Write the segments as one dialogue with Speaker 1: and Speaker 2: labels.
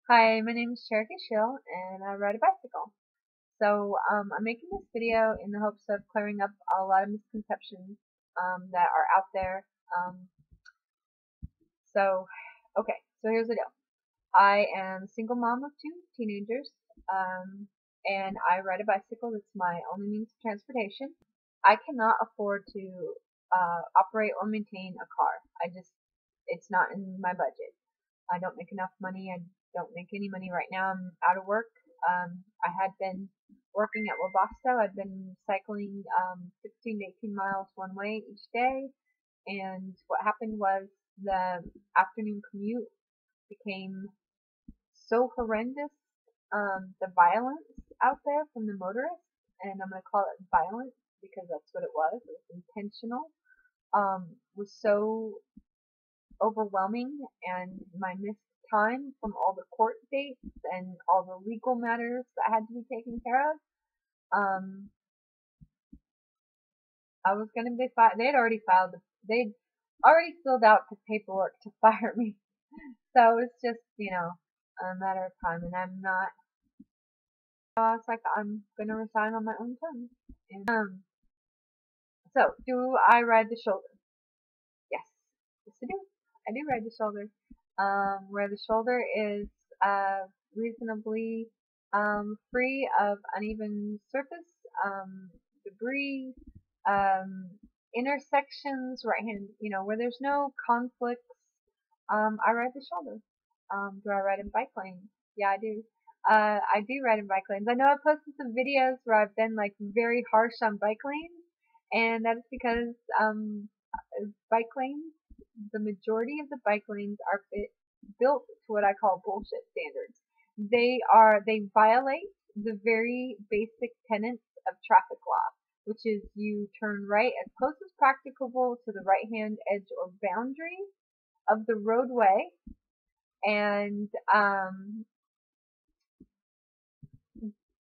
Speaker 1: Hi, my name is Cherokee Shill, and I ride a bicycle. I'm making this video in the hopes of clearing up a lot of misconceptions that are out there. Um, so, so here's the deal. I am a single mom of two teenagers, and I ride a bicycle. It's my only means of transportation. I cannot afford to operate or maintain a car. It's not in my budget. I don't make enough money. I don't make any money right now. I'm out of work. I had been working at Webasto. I'd been cycling 16 to 18 miles one way each day. And what happened was the afternoon commute became so horrendous. The violence out there from the motorist, and I'm going to call it violence because that's what it was. It was intentional. Was so overwhelming, and my missed time from all the court dates and all the legal matters that had to be taken care of. I was going to be fired. They'd already filled out the paperwork to fire me. So it's just, a matter of time, and I'm not. I was like, I'm going to resign on my own terms. And, so do I ride the shoulder? Yes, yes I do. I do ride the shoulder. Where the shoulder is reasonably free of uneven surface, debris, intersections, right hand, where there's no conflicts. I ride the shoulder. Do I ride in bike lanes? Yeah, I do. I do ride in bike lanes. I know I've posted some videos where I've been like very harsh on bike lanes, and that's because bike lanes, the majority of the bike lanes are built to what I call bullshit standards. They violate the very basic tenets of traffic law, which is you turn right as close as practicable to the right hand edge or boundary of the roadway, and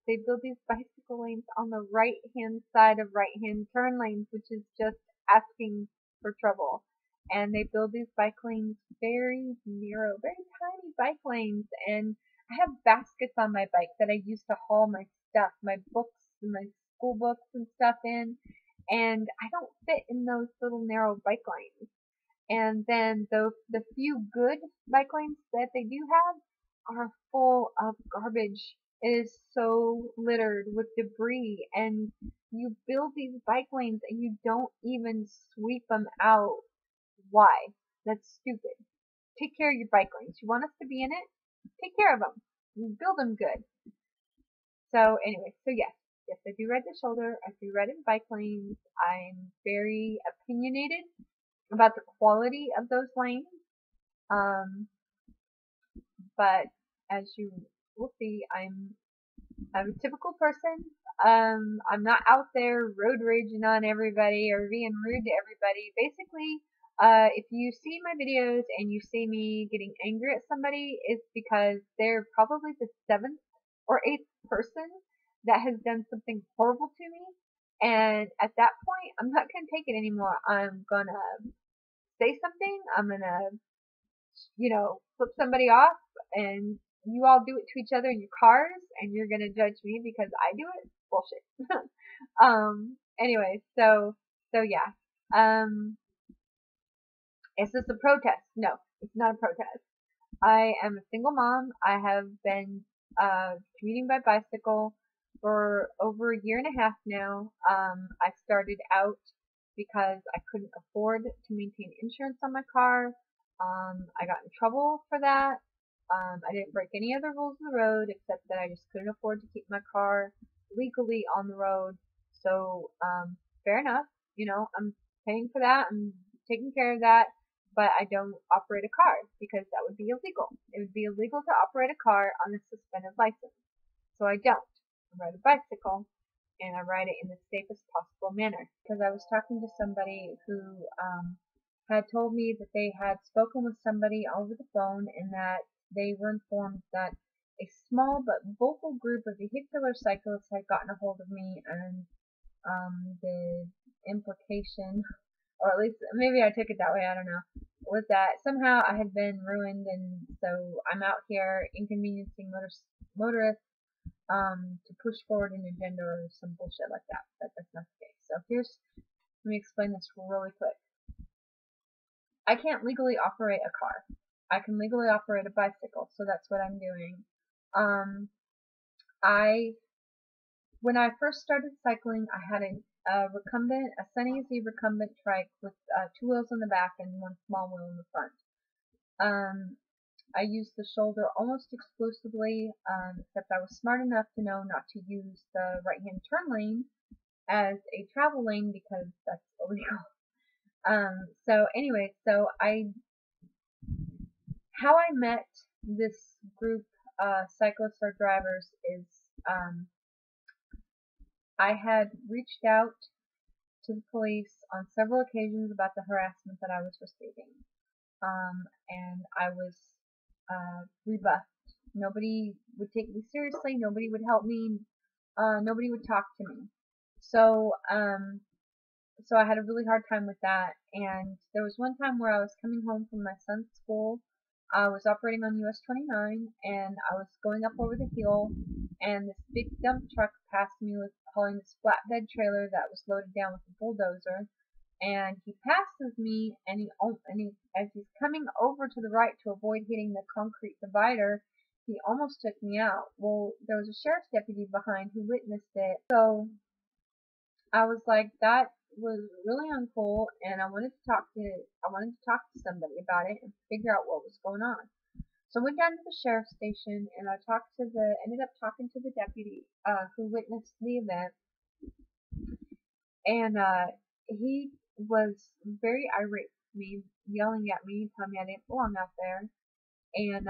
Speaker 1: they build these bicycle lanes on the right hand side of right hand turn lanes, which is just asking for trouble. And they build these bike lanes very narrow, very tiny bike lanes. And I have baskets on my bike that I use to haul my stuff, my books, my school books and stuff in. And I don't fit in those little narrow bike lanes. And then the few good bike lanes that they do have are full of garbage. It is so littered with debris, and you build these bike lanes and you don't even sweep them out. Why? That's stupid. Take care of your bike lanes. You want us to be in it? Take care of them. Build them good. So anyway, so yes, I do ride the shoulder. I do ride in bike lanes. I'm very opinionated about the quality of those lanes. But as you will see, I'm a typical person. I'm not out there road raging on everybody or being rude to everybody. Basically, if you see my videos and you see me getting angry at somebody, it's because they're probably the 7th or 8th person that has done something horrible to me. And at that point, I'm not going to take it anymore. I'm going to say something. I'm going to, flip somebody off, and you all do it to each other in your cars, and you're going to judge me because I do it? Bullshit. Anyway, so yeah. Is this a protest? No, it's not a protest. I am a single mom. I have been commuting by bicycle for over a year and a half now. I started out because I couldn't afford to maintain insurance on my car. I got in trouble for that. I didn't break any other rules of the road except that I just couldn't afford to keep my car legally on the road. So, fair enough. I'm paying for that. I'm taking care of that. But I don't operate a car because that would be illegal. It would be illegal to operate a car on a suspended license. So I don't. I ride a bicycle, and I ride it in the safest possible manner. Because I was talking to somebody who had told me that they had spoken with somebody over the phone, and that they were informed that a small but vocal group of vehicular cyclists had gotten a hold of me, and the implication or at least maybe I took it that way, I don't know, was that somehow I had been ruined, and so I'm out here inconveniencing motorists to push forward an agenda or some bullshit like that. But that's not the case. So let me explain this really quick. I can't legally operate a car. I can legally operate a bicycle, so that's what I'm doing. When I first started cycling, I had a Sunny recumbent trike with 2 wheels on the back and 1 small wheel in the front. I used the shoulder almost exclusively, except I was smart enough to know not to use the right-hand turn lane as a travel lane because that's illegal. So anyway, how I met this group, cyclists or drivers, is I had reached out to the police on several occasions about the harassment that I was receiving, and I was rebuffed. Nobody would take me seriously. Nobody would help me. Nobody would talk to me. So I had a really hard time with that. And there was one time where I was coming home from my son's school. I was operating on US 29, and I was going up over the hill, and this big dump truck passed me with hauling this flatbed trailer that was loaded down with a bulldozer. And he passes me, and as he's coming over to the right to avoid hitting the concrete divider, he almost took me out. Well, there was a sheriff's deputy behind who witnessed it, so I was like, that was really uncool, and I wanted to talk to somebody about it and figure out what was going on. So I went down to the sheriff's station, and I ended up talking to the deputy who witnessed the event, and he was very irate with me, yelling at me, telling me I didn't belong out there, and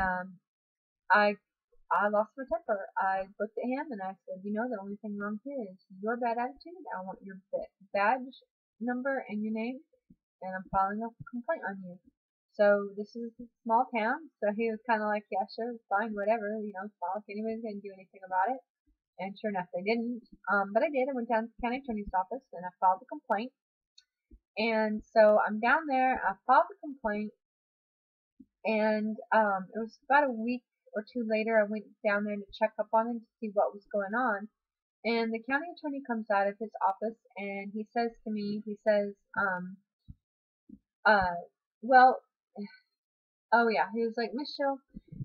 Speaker 1: I lost my temper. I looked at him and I said, the only thing wrong here is your bad attitude. I want your badge number and your name, and I'm filing a complaint on you. So this is a small town, so he was kind of like, yeah, sure, fine, whatever, file if anybody's going to do anything about it. And sure enough, they didn't. But I did. I went down to the county attorney's office and I filed a complaint. And so I'm down there. I filed a complaint, and it was about a week or two later. I went down there to check up on him to see what was going on. And the county attorney comes out of his office and he says to me, he was like, Miss Schill,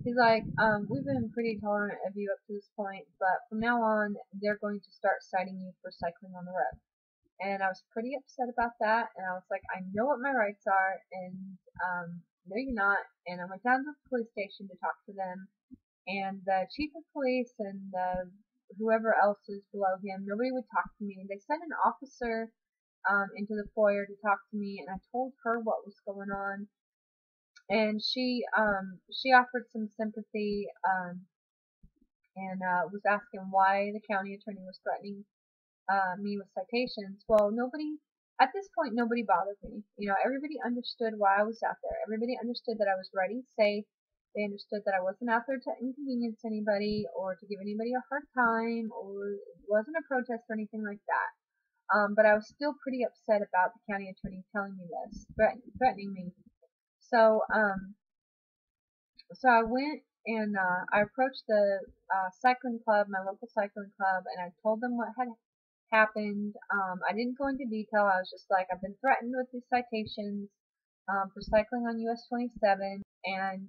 Speaker 1: he's like, we've been pretty tolerant of you up to this point, but from now on, they're going to start citing you for cycling on the road. And I was pretty upset about that, and I was like, I know what my rights are, and no, you're not. And I went down to the police station to talk to them, and the chief of police and whoever else is below him, nobody would talk to me. They sent an officer into the foyer to talk to me, and I told her what was going on, and she offered some sympathy and was asking why the county attorney was threatening me with citations. Well, at this point, nobody bothered me. Everybody understood why I was out there. Everybody understood that I was riding safe. They understood that I wasn't out there to inconvenience anybody or to give anybody a hard time, or it wasn't a protest or anything like that. But I was still pretty upset about the county attorney telling me this, threatening me. So I went and I approached the cycling club, my local cycling club, and I told them what had happened. I didn't go into detail. I was just like, I've been threatened with these citations for cycling on US 27, and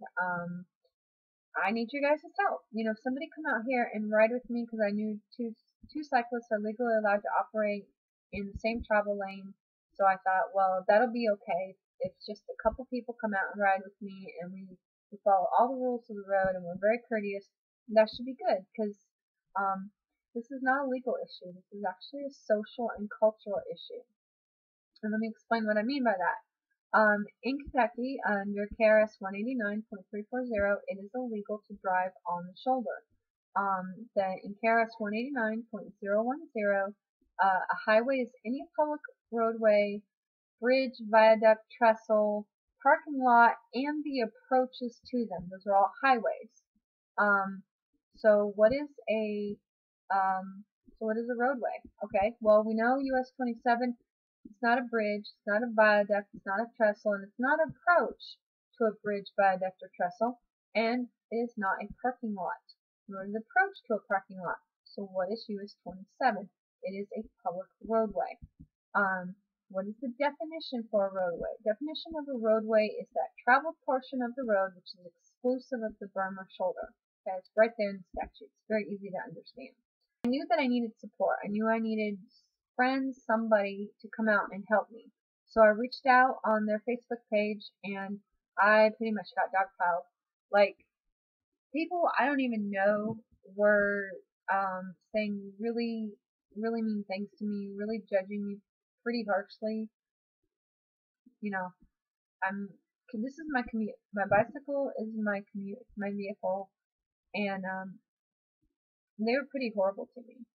Speaker 1: I need your guys' help. Somebody come out here and ride with me, because I knew two cyclists are legally allowed to operate in the same travel lane. So I thought, well, that'll be okay. If just a couple people come out and ride with me, and we follow all the rules of the road, and we're very courteous, that should be good, because this is not a legal issue. This is actually a social and cultural issue. And let me explain what I mean by that. In Kentucky, under KRS 189.340, it is illegal to drive on the shoulder. In KRS 189.010, a highway is any public roadway, bridge, viaduct, trestle, parking lot, and the approaches to them. Those are all highways. So what is a roadway? Okay, well, we know US 27 It's not a bridge, it's not a viaduct, it's not a trestle, and it's not an approach to a bridge, viaduct, or trestle, and it is not a parking lot, nor an approach to a parking lot. So what issue is 27? It is a public roadway. What is the definition for a roadway? Definition of a roadway is that traveled portion of the road which is exclusive of the berm or shoulder. Okay, it's right there in the statute. It's very easy to understand. I knew that I needed support. I knew I needed friends, somebody to come out and help me. So I reached out on their Facebook page and I pretty much got dogpiled. Like, people I don't even know were saying really, really mean things to me, really judging me pretty harshly. You know, this is my commute. My bicycle is my commute, my vehicle, and they were pretty horrible to me.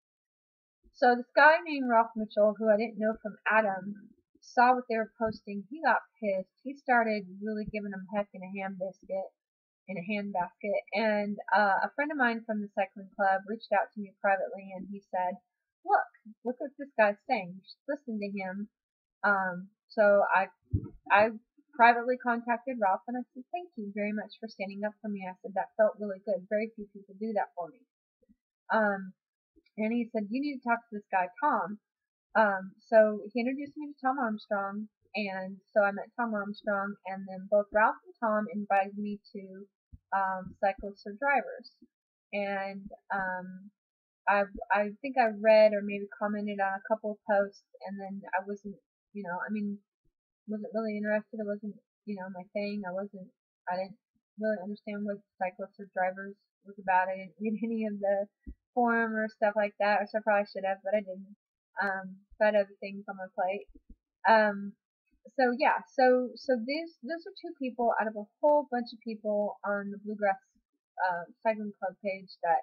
Speaker 1: So this guy named Ralph Mitchell, who I didn't know from Adam, saw what they were posting. He got pissed. He started really giving them heck in a handbasket. And a friend of mine from the cycling club reached out to me privately, and he said, "Look what this guy's saying. You should listen to him." So I privately contacted Ralph, and I said, "Thank you very much for standing up for me." I said, "That felt really good. Very few people do that for me." And he said, "You need to talk to this guy, Tom." So he introduced me to Tom Armstrong, and so I met Tom Armstrong, and then both Ralph and Tom invited me to Cyclists or Drivers. And I think I read or maybe commented on a couple of posts, and then I wasn't, wasn't really interested. It wasn't, my thing. I didn't really understand what Cyclists or Drivers was about. I didn't read any of the forum or stuff like that, which I probably should have, but I didn't. So I had other things on my plate. So yeah, so those are two people out of a whole bunch of people on the Bluegrass Cycling Club page that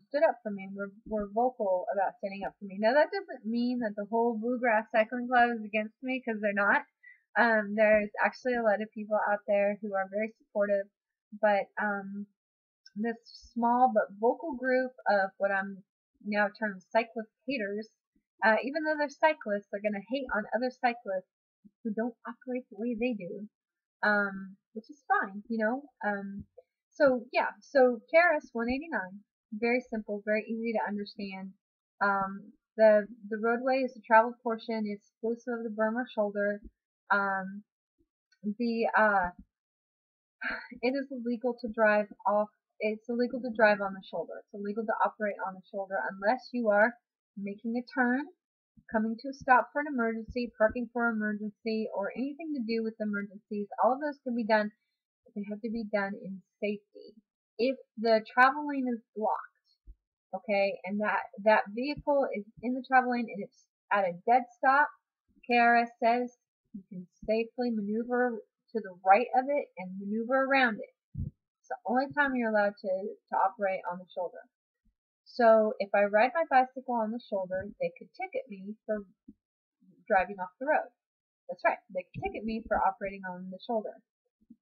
Speaker 1: stood up for me and were vocal about standing up for me. Now that doesn't mean that the whole Bluegrass Cycling Club is against me, because they're not. There's actually a lot of people out there who are very supportive, but this small but vocal group of what I'm now termed cyclist haters, even though they're cyclists, they're going to hate on other cyclists who don't operate the way they do, which is fine, So yeah, so KRS 189, very simple, very easy to understand. The roadway is the traveled portion, it's exclusive of the berm or shoulder. It is illegal to drive off. It's illegal to drive on the shoulder. It's illegal to operate on the shoulder unless you are making a turn, coming to a stop for an emergency, parking for an emergency, or anything to do with emergencies. All of those can be done, but they have to be done in safety. If the travel lane is blocked, okay, and that vehicle is in the travel lane and it's at a dead stop, KRS says you can safely maneuver to the right of it and maneuver around it. It's the only time you're allowed to operate on the shoulder. So if I ride my bicycle on the shoulder, they could ticket me for driving off the road. That's right, they could ticket me for operating on the shoulder.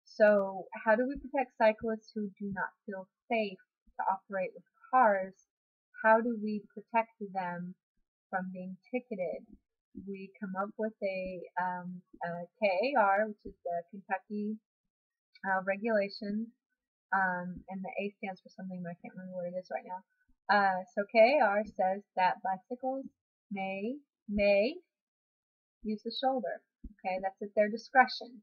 Speaker 1: So how do we protect cyclists who do not feel safe to operate with cars? How do we protect them from being ticketed? We come up with a KAR, which is the Kentucky regulations, and the A stands for something, but I can't remember what it is right now. So KAR says that bicycles may use the shoulder. Okay, that's at their discretion.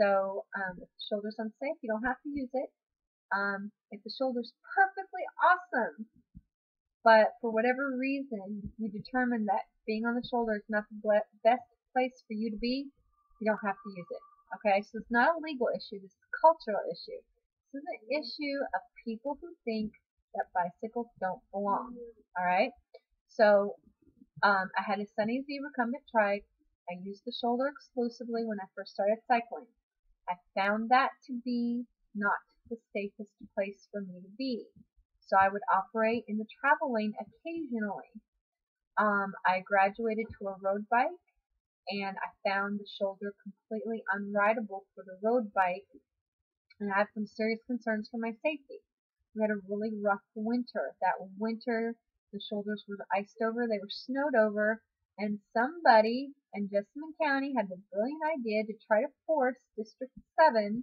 Speaker 1: So if the shoulder's unsafe, you don't have to use it. If the shoulder's perfectly awesome, but for whatever reason you determine that being on the shoulder is not the best place for you to be, you don't have to use it. Okay, so it's not a legal issue, this is a cultural issue. This is an issue of people who think that bicycles don't belong. Alright, so I had a Sunny Z recumbent trike. I used the shoulder exclusively when I first started cycling. I found that to be not the safest place for me to be. So I would operate in the travel lane occasionally. I graduated to a road bike, and I found the shoulder completely unrideable for the road bike, and I had some serious concerns for my safety. We had a really rough winter. That winter, the shoulders were iced over, they were snowed over, And somebody in Jessamine County had the brilliant idea to try to force District 7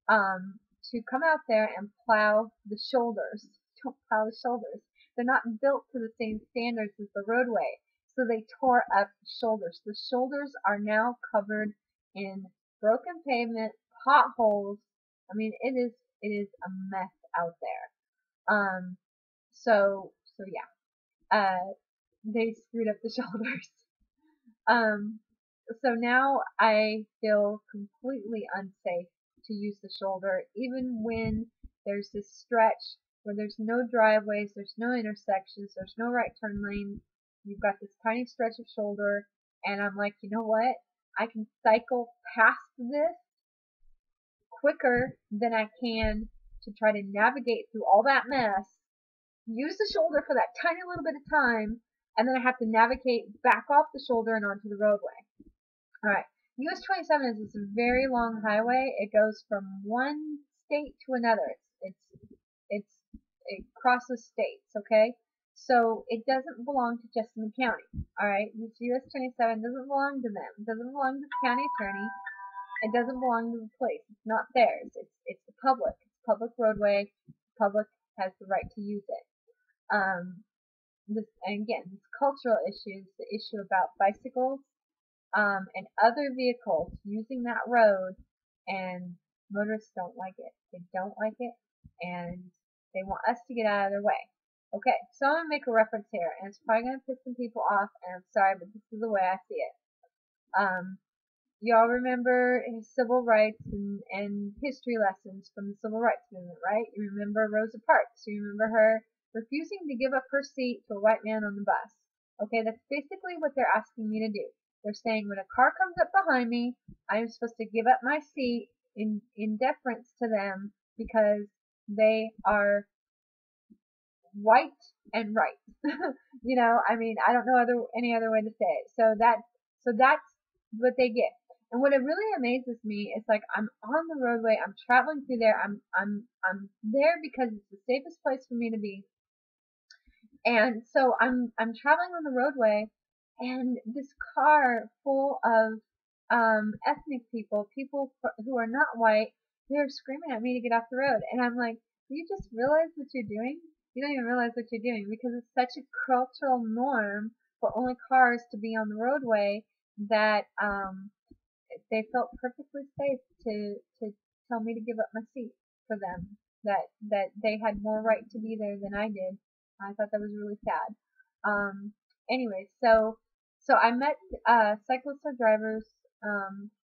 Speaker 1: to come out there and plow the shoulders. Don't plow the shoulders. They're not built to the same standards as the roadway. So they tore up the shoulders. The shoulders are now covered in broken pavement, potholes. I mean, it is a mess out there. So yeah, they screwed up the shoulders. So now I feel completely unsafe to use the shoulder, even when there's this stretch where there's no driveways, there's no intersections, there's no right turn lanes. You've got this tiny stretch of shoulder, and I'm like, you know what? I can cycle past this quicker than I can to try to navigate through all that mess, use the shoulder for that tiny little bit of time, and then I have to navigate back off the shoulder and onto the roadway. Alright, US 27 is this very long highway. It goes from one state to another. It crosses states, okay? So it doesn't belong to Jessamine County. Alright, this US 27 doesn't belong to them. It doesn't belong to the county attorney. It doesn't belong to the police. It's not theirs. It's the public. It's a public roadway. The public has the right to use it. This cultural issues, the issue about bicycles and other vehicles using that road, and motorists don't like it. They don't like it, and they want us to get out of their way. Okay, so I'm going to make a reference here, and it's probably going to piss some people off, and I'm sorry, but this is the way I see it. Y'all remember civil rights and history lessons from the civil rights movement, right? You remember Rosa Parks. You remember her refusing to give up her seat to a white man on the bus. Okay, that's basically what they're asking me to do. They're saying when a car comes up behind me, I am supposed to give up my seat in deference to them because they are white and right. You know, I mean, I don't know any other way to say it. So that's what they get. And what it really amazes me is, like, I'm on the roadway, I'm traveling through there, I'm there because it's the safest place for me to be. And so I'm traveling on the roadway, and this car full of ethnic people who are not white, they're screaming at me to get off the road. And I'm like, do you just realize what you're doing? You don't even realize what you're doing, because it's such a cultural norm for only cars to be on the roadway that they felt perfectly safe to tell me to give up my seat for them, that they had more right to be there than I did. I thought that was really sad. Anyway, so I met cyclists or drivers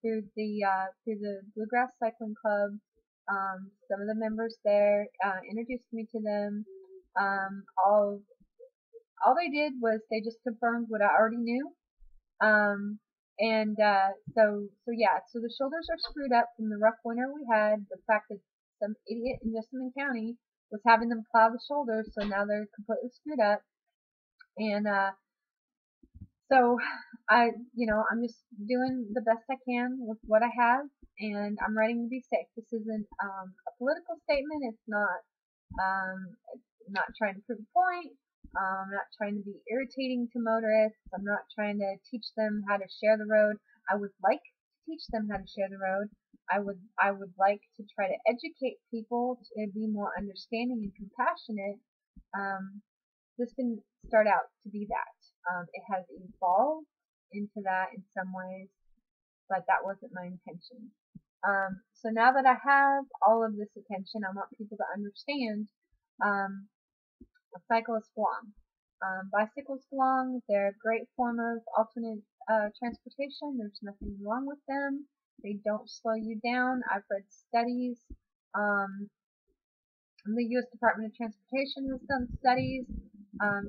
Speaker 1: through the Bluegrass Cycling Club. Some of the members there introduced me to them. All they did was they just confirmed what I already knew. So the shoulders are screwed up from the rough winter we had. The fact that some idiot in Jessamine County was having them plow the shoulders, so now they're completely screwed up. And so I'm just doing the best I can with what I have, and I'm ready to be safe. This isn't a political statement. It's not trying to prove a point. I'm not trying to be irritating to motorists. I'm not trying to teach them how to share the road. I would like to teach them how to share the road. I would like to try to educate people to be more understanding and compassionate. This didn't start out to be that. It has evolved into that in some ways, but that wasn't my intention. So now that I have all of this attention, I want people to understand a cyclist belong. Bicycles belong. They're a great form of alternate transportation. There's nothing wrong with them. They don't slow you down. I've read studies. The U.S. Department of Transportation has done studies.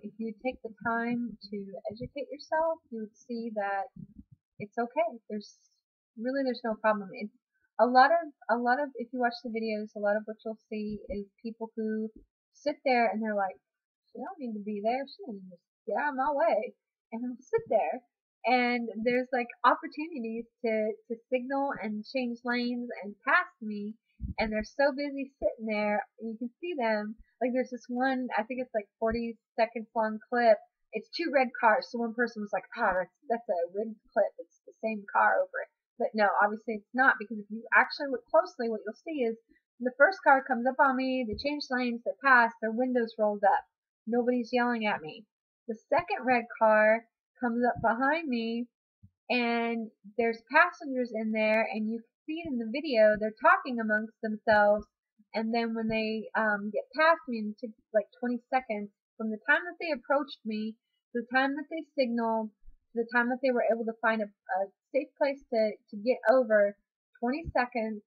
Speaker 1: If you take the time to educate yourself, you would see that it's okay. There's no problem. It's a lot of if you watch the videos, a lot of what you'll see is people who sit there and they're like, she don't need to be there. She needs to just get out of my way. And I'll sit there, and there's like opportunities to signal and change lanes and pass me, and they're so busy sitting there. You can see them. Like, there's this one, I think it's like 40 seconds long clip it's two red cars. So one person was like, "Ah, that's a red clip. It's the same car over it." But no, obviously it's not, because if you actually look closely, what you'll see is the first car comes up on me. They change lanes. They pass. Their windows rolled up. Nobody's yelling at me. The second red car comes up behind me, and there's passengers in there, and you can see it in the video. They're talking amongst themselves, and then when they get past me, and it took like 20 seconds from the time that they approached me to the time that they signaled to the time that they were able to find a safe place to get over. 20 seconds,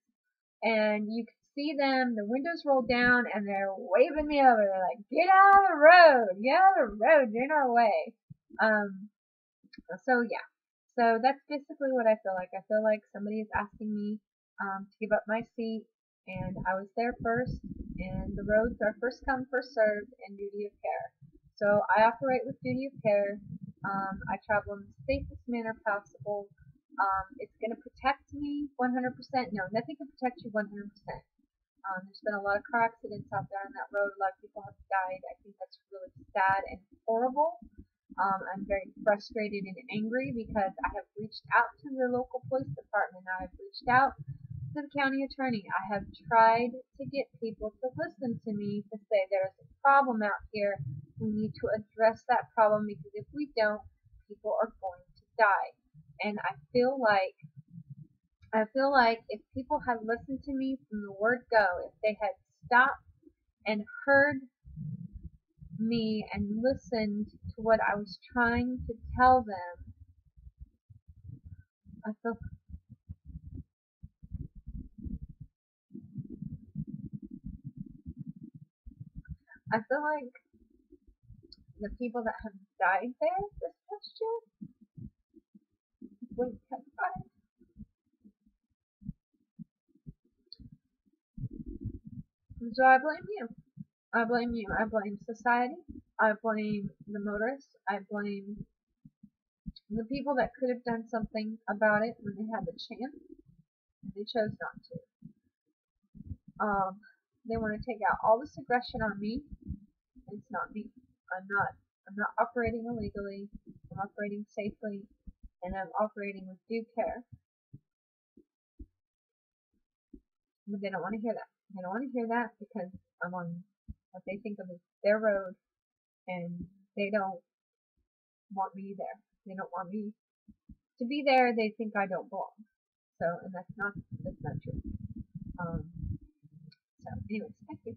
Speaker 1: and you can see them, the windows roll down, and they're waving me over. They're like, "Get out of the road, get out of the road, you're in our way." So yeah, so that's basically what I feel like. I feel like somebody is asking me to give up my seat, and I was there first, and the roads are first come, first served, and duty of care. So I operate with duty of care. I travel in the safest manner possible. It's going to protect me 100%. No, nothing can protect you 100%. There's been a lot of car accidents out there on that road. A lot of people have died. I think that's really sad and horrible. I'm very frustrated and angry because I have reached out to the local police department. I have reached out to the county attorney. I have tried to get people to listen to me, to say there's a problem out here. We need to address that problem, because if we don't, people are going to die. And I feel like if people had listened to me from the word go, if they had stopped and heard me and listened to what I was trying to tell them, I feel like the people that have died there this past year wouldn't testify. So I blame you. I blame you. I blame society. I blame the motorists. I blame the people that could have done something about it when they had the chance, and they chose not to. They want to take out all this aggression on me. It's not me. I'm not. I'm not operating illegally. I'm operating safely, and I'm operating with due care. But they don't want to hear that. They don't want to hear that because I'm on what they think of as their road, and they don't want me there. They don't want me to be there. They think I don't belong. So, and that's not true. So, anyways, thank you.